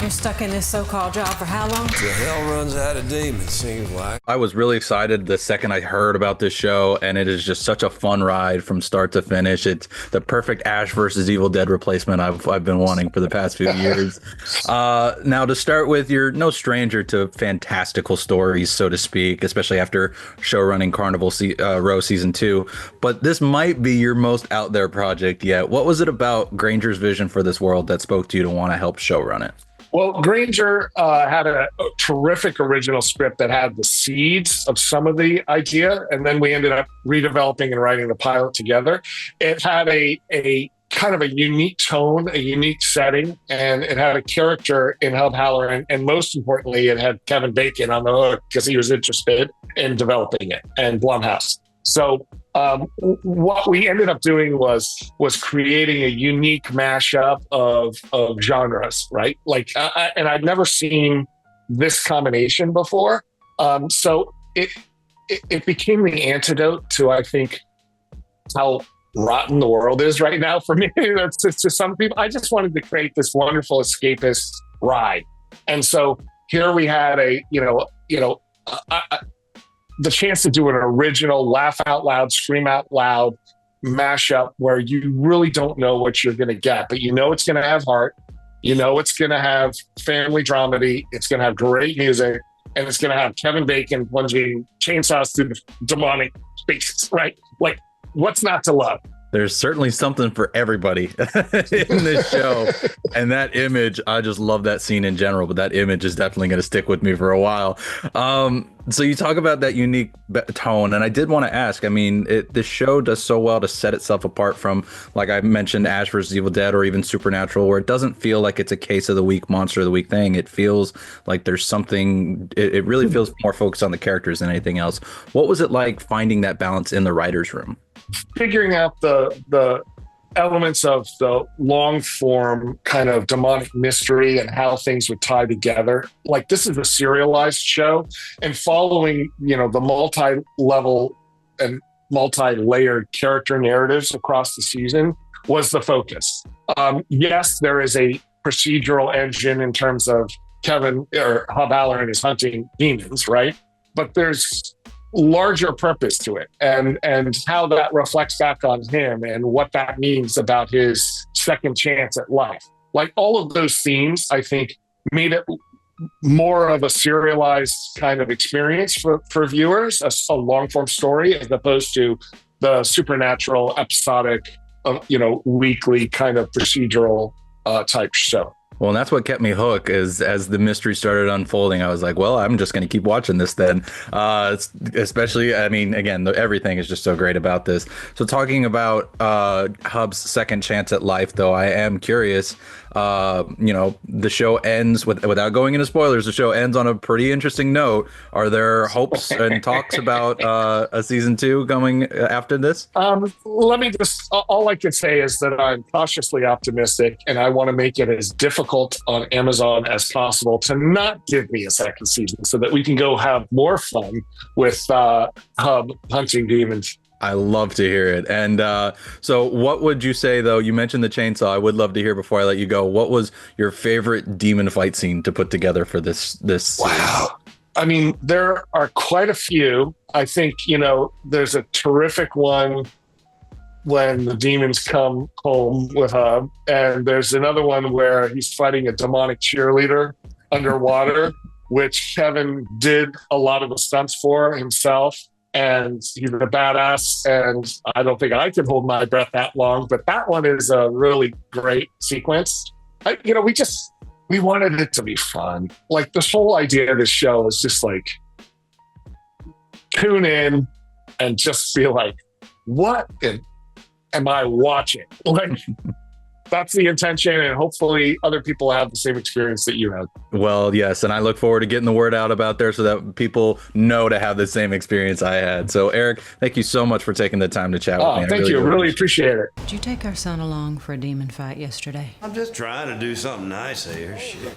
You're stuck in this so-called job for how long? The hell runs out of demons, seems like. I was really excited the second I heard about this show, and it is just such a fun ride from start to finish. It's the perfect Ash versus Evil Dead replacement I've been wanting for the past few years. Now, to start with, you're no stranger to fantastical stories, so to speak, especially after showrunning Carnival Row Season 2. But this might be your most out there project yet. What was it about Granger's vision for this world that spoke to you to want to help showrun it? Well, Granger had a terrific original script that had the seeds of some of the idea, and then we ended up redeveloping and writing the pilot together. It had a kind of a unique tone, a unique setting, and it had a character in Hub Halloran, and most importantly, it had Kevin Bacon on the hook because he was interested in developing it, and Blumhouse. So what we ended up doing was creating a unique mashup of genres, right? Like, and I'd never seen this combination before. So it became the antidote to, I think, how rotten the world is right now for me. That's to some people. I just wanted to create this wonderful escapist ride, and so here we had the chance to do an original laugh out loud, scream out loud mashup where you really don't know what you're going to get, but you know it's going to have heart, you know it's going to have family dramedy, it's going to have great music, and it's going to have Kevin Bacon plunging chainsaws through the demonic spaces, right? Like, what's not to love? There's certainly something for everybody in this show. And that image, I just love that scene in general, but that image is definitely going to stick with me for a while. So you talk about that unique tone, and I did want to ask, I mean, this show does so well to set itself apart from, like I mentioned, Ash vs. Evil Dead or even Supernatural, where it doesn't feel like it's a case of the week, monster of the week thing. It feels like there's something, it really feels more focused on the characters than anything else. What was it like finding that balance in the writer's room? Figuring out the elements of the long form kind of demonic mystery and how things would tie together. Like, this is a serialized show, and following, the multi-level and multi-layered character narratives across the season was the focus. Yes, there is a procedural engine in terms of Kevin or Hub Halloran is hunting demons, right? But there's larger purpose to it, and how that reflects back on him and what that means about his second chance at life. Like, all of those themes, I think, made it more of a serialized kind of experience for viewers, a long form story, as opposed to the supernatural, episodic, weekly kind of procedural type show. Well, and that's what kept me hooked, is as the mystery started unfolding, I was like, well, I'm just going to keep watching this then. Especially, I mean, again, everything is just so great about this. So talking about Hub's second chance at life, though, I am curious, the show ends, without going into spoilers, the show ends on a pretty interesting note. Are there hopes and talks about a season 2 coming after this? Let me just, all I can say is that I'm cautiously optimistic, and I want to make it as difficult on Amazon as possible to not give me a second season so that we can go have more fun with Hub hunting demons. I love to hear it. And so what would you say, though? You mentioned the chainsaw. I would love to hear, before I let you go, what was your favorite demon fight scene to put together for this Wow. I mean, there are quite a few. I think, there's a terrific one when the demons come home with Hub, and there's another one where he's fighting a demonic cheerleader underwater, which Kevin did a lot of the stunts for himself, and he's a badass, and I don't think I can hold my breath that long, but that one is a really great sequence. We wanted it to be fun. Like, this whole idea of this show is just like, tune in and just feel like, what am I watching? Like, that's the intention, and hopefully other people have the same experience that you had. Well, yes, and I look forward to getting the word out about there so that people know to have the same experience I had. So, Erik, thank you so much for taking the time to chat with me. Thank you. Really appreciate it. Did you take our son along for a demon fight yesterday? I'm just trying to do something nice here. Shit.